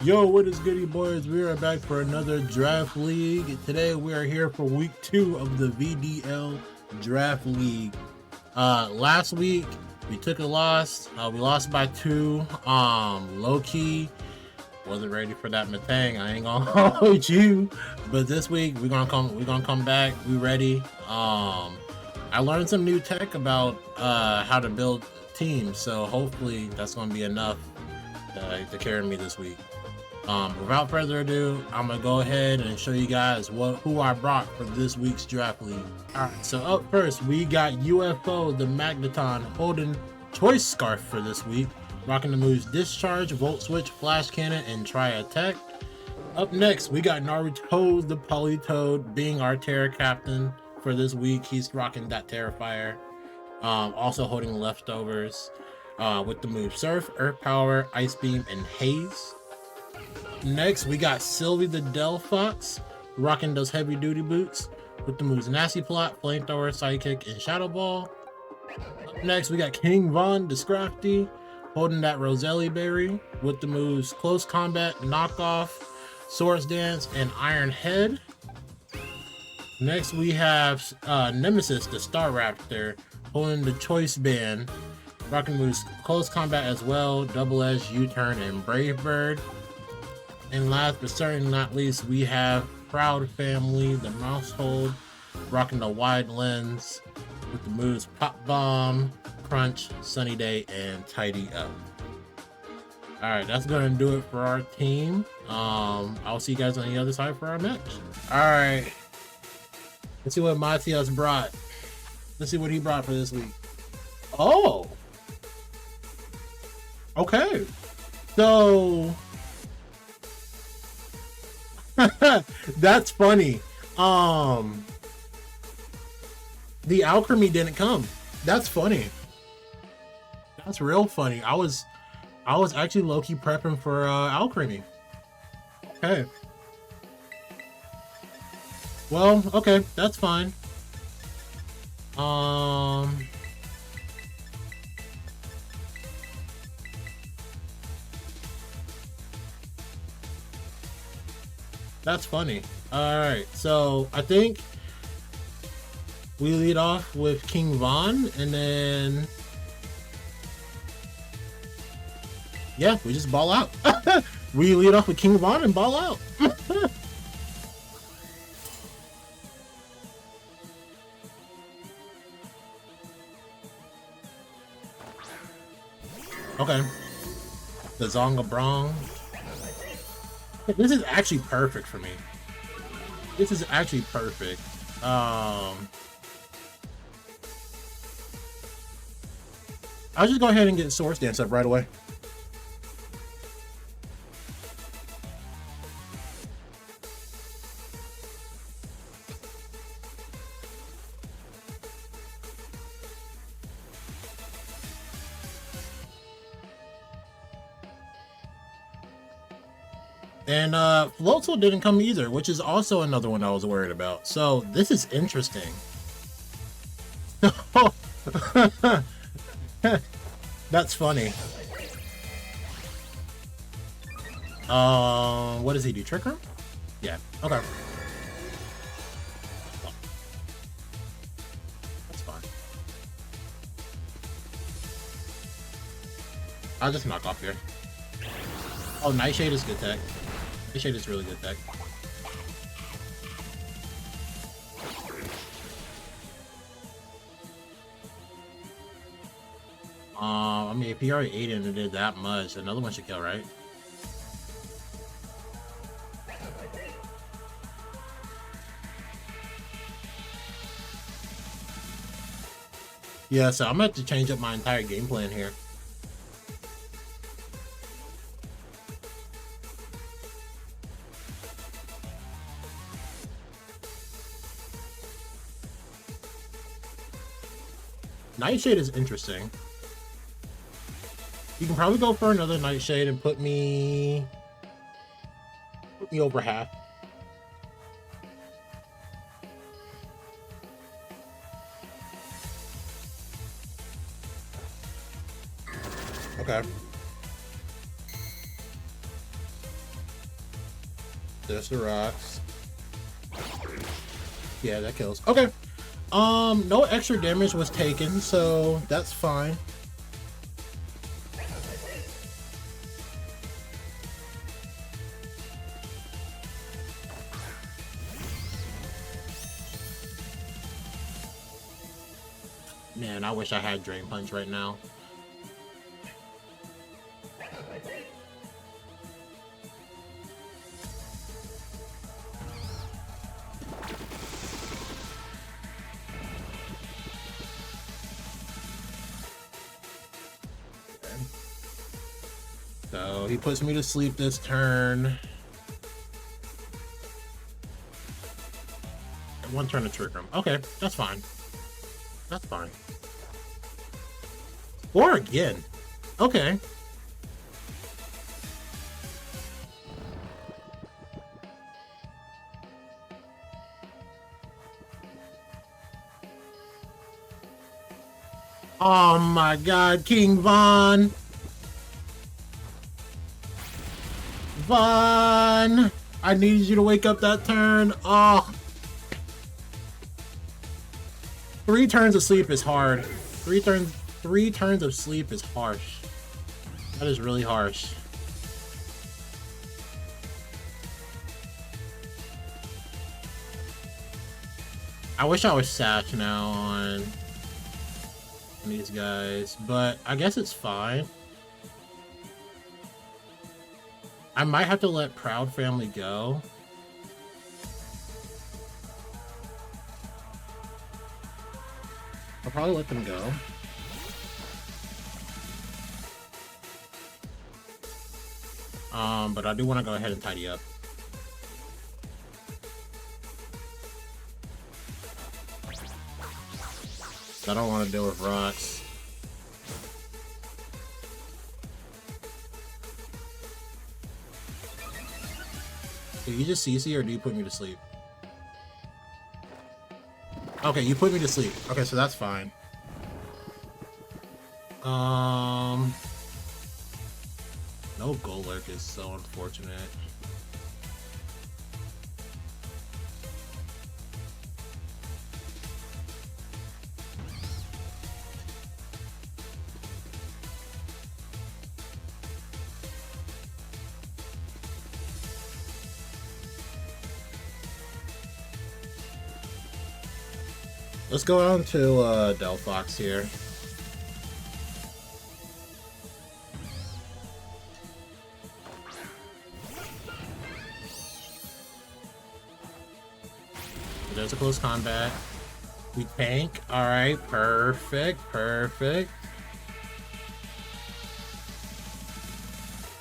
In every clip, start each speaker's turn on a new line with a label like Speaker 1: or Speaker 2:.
Speaker 1: Yo, what is goody boys? We are back for another draft league. Today we are here for week 2 of the VDL draft league. Last week we took a loss. We lost by 2. Low key wasn't ready for that Matang. I ain't gonna hold you. But this week we're gonna come back. We ready. I learned some new tech about how to build teams, so hopefully that's gonna be enough to carry me this week. Without further ado, I'm gonna go ahead and show you guys who I brought for this week's draft league. Alright, so up first we got UFO the Magneton holding Choice Scarf for this week, rocking the moves Discharge, Volt Switch, Flash Cannon, and Try Attack. Up next we got Naruto the Polytoad being our Terra Captain for this week. He's rocking that Terrifier, also holding Leftovers with the move Surf, Earth Power, Ice Beam, and Haze. Next, we got Sylvie the Delphox rocking those heavy duty boots with the moves Nasty Plot, Flamethrower, Sidekick, and Shadow Ball. Up next, we got King Von the Scrafty holding that Roselli Berry with the moves Close Combat, Knockoff, Swords Dance, and Iron Head. Next, we have Nemesis the Star Raptor holding the Choice Band, rocking moves Close Combat as well, Double Edge, U-Turn, and Brave Bird. And last but certainly not least, we have Proud Family, the Mousehold, rocking the Wide Lens with the moves Pop Bomb, Crunch, Sunny Day, and Tidy Up. Alright, that's going to do it for our team. I'll see you guys on the other side for our match. Alright, let's see what Matias brought. Let's see what he brought for this week. Oh! Okay. So... that's funny. The alchemy didn't come. That's funny. That's real funny. I was actually low-key prepping for alchemy. Okay. Well, okay, that's fine. That's funny. Alright, so I think we lead off with King Von, and then yeah, we just ball out. We lead off with King Von and ball out. Okay. The Zonga Brong. This is actually perfect for me. This is actually perfect. I'll just go ahead and get Swords Dance up right away. And Floatzel didn't come either, which is also another one I was worried about. So this is interesting. That's funny. What does he do? Trick Room? Yeah. Okay. That's fine. I'll just knock off here. Oh, Nightshade is good tech. Nightshade is really good tech. I mean, if he already ate it and it did that much, another one should kill, right? Yeah, so I'm gonna have to change up my entire game plan here. Nightshade is interesting. You can probably go for another Nightshade and put me over half. Okay. There's the rocks. Yeah, that kills. Okay. No extra damage was taken, so that's fine. Man, I wish I had Drain Punch right now. So he puts me to sleep this turn. One turn to trigger him. Okay, that's fine. That's fine. Or again. Okay. Oh my god, King Von! Von! I needed you to wake up that turn. Oh. 3 turns of sleep is hard. 3 turns of sleep is harsh. That is really harsh. I wish I was Sash now on these guys, but I guess it's fine. I might have to let Proud Family go. I'll probably let them go. But I do want to go ahead and tidy up. I don't want to deal with rocks. Do you just CC or do you put me to sleep? Okay, you put me to sleep. Okay, so that's fine. No Golurk is so unfortunate. Let's go on to Delphox here. There's a close combat. We tank. Alright, perfect, perfect.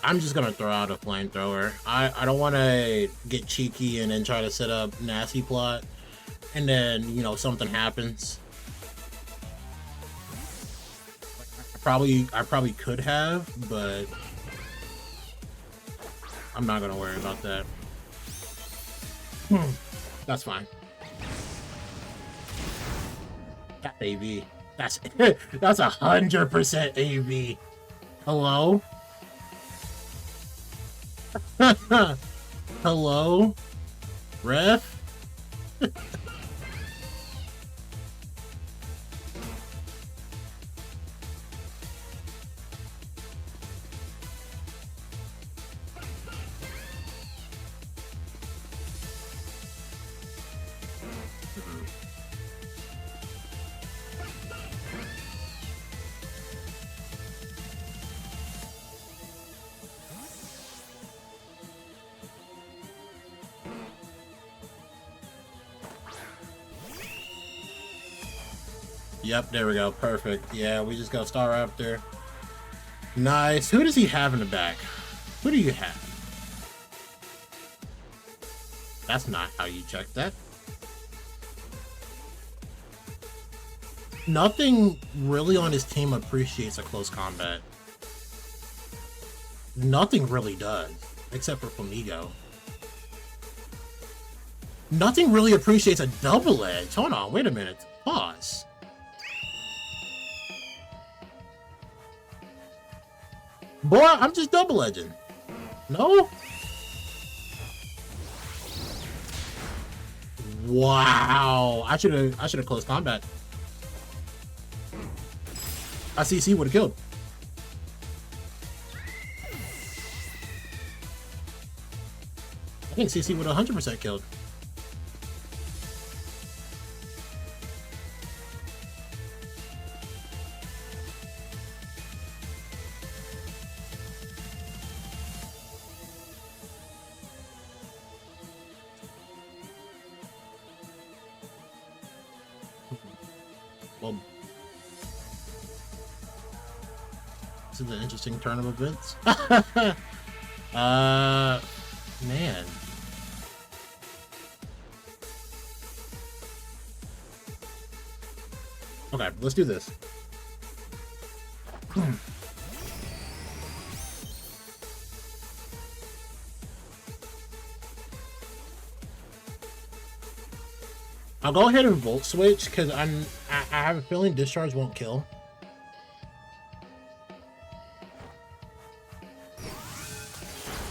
Speaker 1: I'm just gonna throw out a flamethrower. I don't want to get cheeky and then try to set up nasty plot. And then, you know, something happens. I probably could have, but I'm not gonna worry about that. That's fine. That's AV. That's 100% AV. Hello? Hello? Ref? Yep, there we go. Perfect. Yeah, we just got Star Raptor. Nice. Who does he have in the back? Who do you have? That's not how you check that. Nothing really on his team appreciates a close combat. Nothing really does, except for Flamigo. Nothing really appreciates a double edge. Hold on, wait a minute. Pause. Boy, I'm just double edging. No? Wow. I should have closed combat. I CC would have killed. I think CC would have 100% killed. Well, this is an interesting turn of events. Man. Okay, let's do this. I'll go ahead and Volt Switch because I have a feeling Discharge won't kill.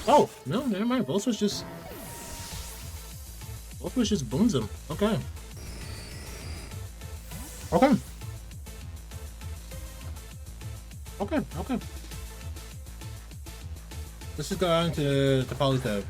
Speaker 1: Oh, no, never mind. Volt Switch just booms him. Okay. Okay. Okay. Let's just go on to Polytone.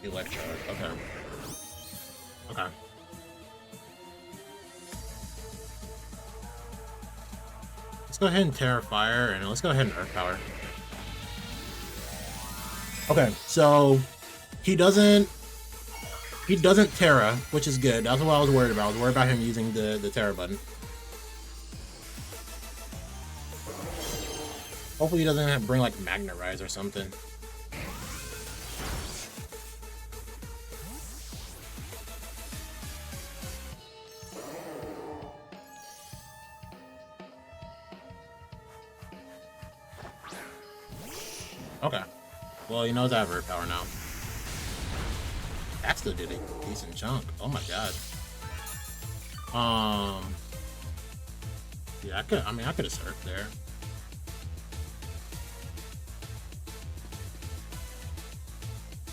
Speaker 1: Electro. Okay. Let's go ahead and Terra Fire, and let's go ahead and Earth Power. Okay, so he doesn't Terra, which is good. That's what I was worried about. I was worried about him using the Terra button. Hopefully he doesn't have to bring like Magnet Rise or something. Okay. Well, he knows I have Earth Power now. That still did a decent chunk. Oh my god. Yeah, I could have surfed there.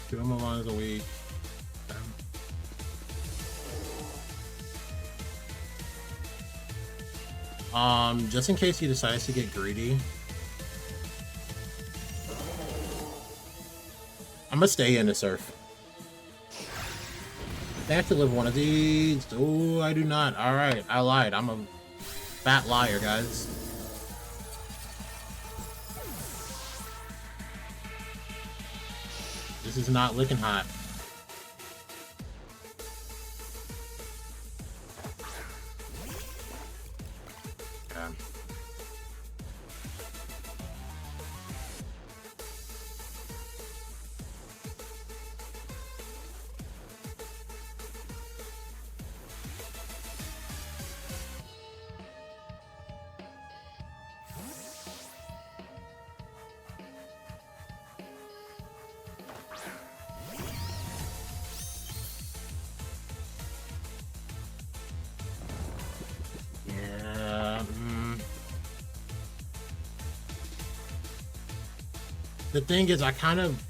Speaker 1: Two move on a week. Just in case he decides to get greedy, I'm gonna stay in the surf. I have to live one of these. Oh, I do not. Alright, I lied. I'm a fat liar, guys. This is not looking hot. Okay. The thing is, I kind of...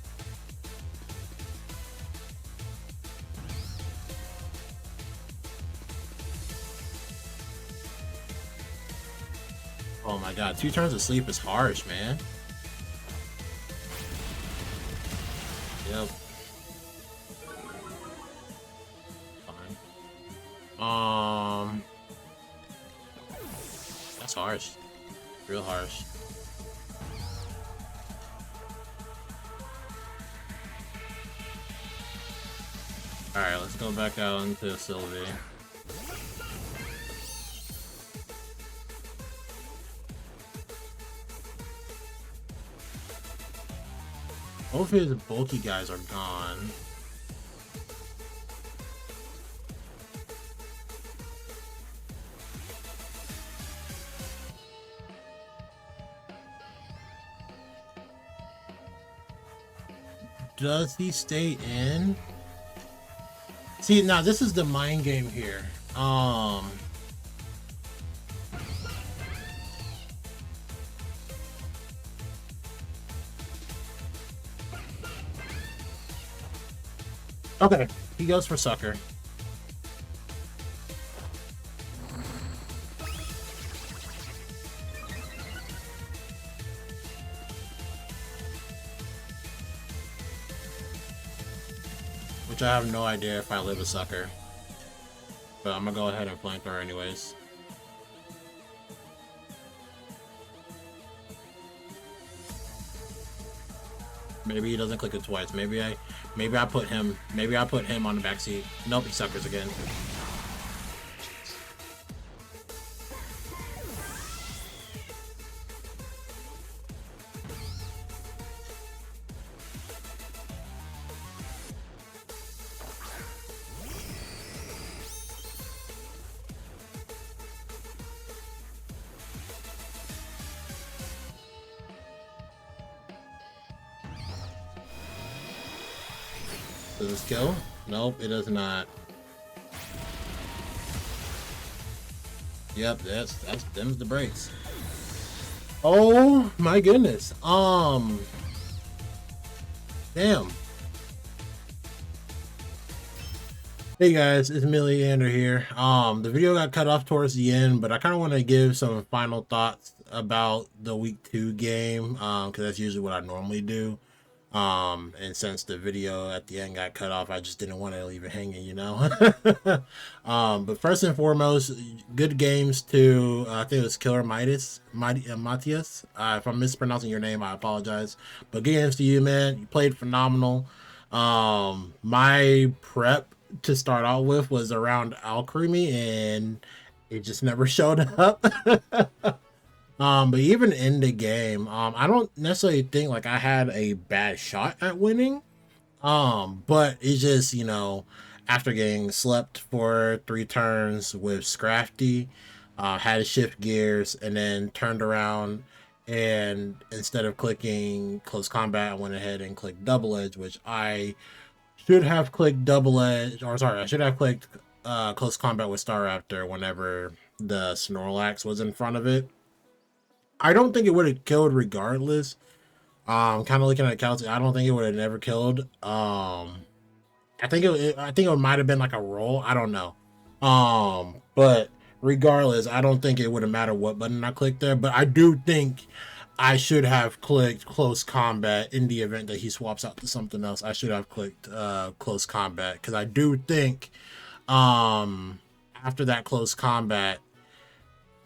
Speaker 1: Oh my god, 2 turns of sleep is harsh, man. Yep. Fine. That's harsh. Real harsh. Alright, let's go back out into Sylvie. Hopefully the bulky guys are gone. does he stay in? See, now this is the mind game here. Okay, he goes for sucker. Which I have no idea if I live a sucker. But I'm gonna go ahead and flamethrower anyways. Maybe he doesn't click it twice. Maybe I put him on the back seat. Nope, he suckers again. Does this kill? Nope, it does not. Yep, that's them's the brakes. Oh my goodness. Damn. Hey guys, it's Milliander here. The video got cut off towards the end, but I kind of want to give some final thoughts about the week 2 game, because that's usually what I normally do. And since the video at the end got cut off, I just didn't want to leave it hanging, you know. But first and foremost, good games to I think it was Killer Matthias. If I'm mispronouncing your name, I apologize. But good games to you, man. You played phenomenal. My prep to start out with was around Alchemy, and it just never showed up. But even in the game, I don't necessarily think like I had a bad shot at winning. But it's just, you know, after getting slept for 3 turns with Scrafty, had to shift gears and then turned around, and instead of clicking close combat, I went ahead and clicked double edge, which I should have clicked double edge, or sorry, I should have clicked close combat with Star Raptor whenever the Snorlax was in front of it. I don't think it would have killed regardless. Kind of looking at Calci, I don't think it would have never killed. I think it might have been like a roll. I don't know. But regardless, I don't think it would have mattered what button I clicked there. But I do think I should have clicked close combat in the event that he swaps out to something else. I should have clicked close combat, because I do think after that close combat,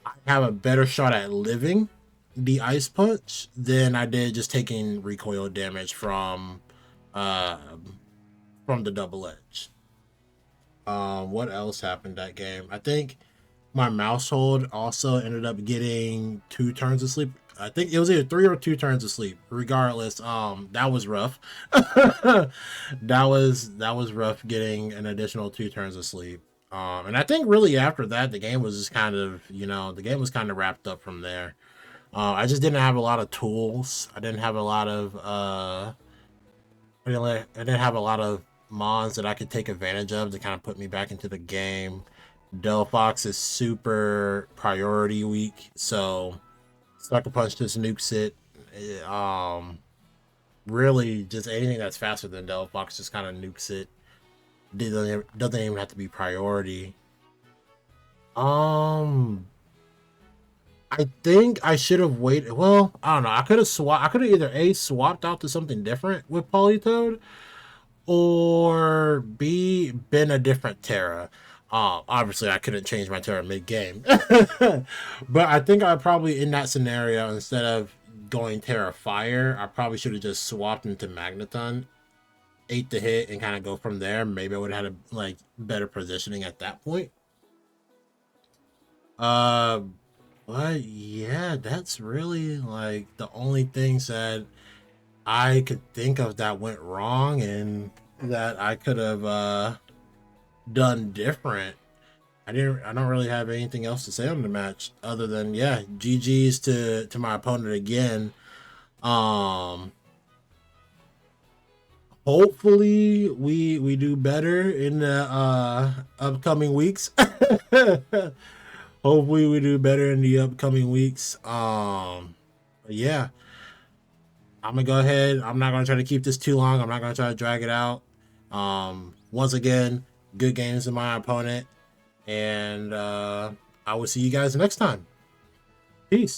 Speaker 1: I have a better shot at living the ice punch than I did just taking recoil damage from the double edge. What else happened that game? I think my mouse hold also ended up getting 2 turns of sleep. I think it was either 3 or 2 turns of sleep. Regardless, that was rough. that was rough getting an additional 2 turns of sleep. And I think really after that, the game was just kind of, you know, the game was kind of wrapped up from there. I just didn't have a lot of tools. I didn't have a lot of I didn't have a lot of mons that I could take advantage of to kind of put me back into the game. Delphox is super priority weak, so Sucker Punch just nukes it. Really, just anything that's faster than Delphox just kind of nukes it. Doesn't even have to be priority. I think I should have waited. Well, I don't know. I could have either swapped out to something different with Politoed, or B, been a different Terra. Obviously I couldn't change my Terra mid-game. But I think I probably, in that scenario, instead of going Terra Fire, I probably should have just swapped into Magneton, ate the hit, and kind of go from there. Maybe I would have had a like better positioning at that point. But yeah, that's really like the only things that I could think of that went wrong and that I could have done different. I don't really have anything else to say on the match other than, yeah, GG's to my opponent again. hopefully we do better in the upcoming weeks. Hopefully we do better in the upcoming weeks. Yeah, I'm gonna go ahead. I'm not gonna try to keep this too long. I'm not gonna try to drag it out. Once again, good games to my opponent, and I will see you guys next time. Peace.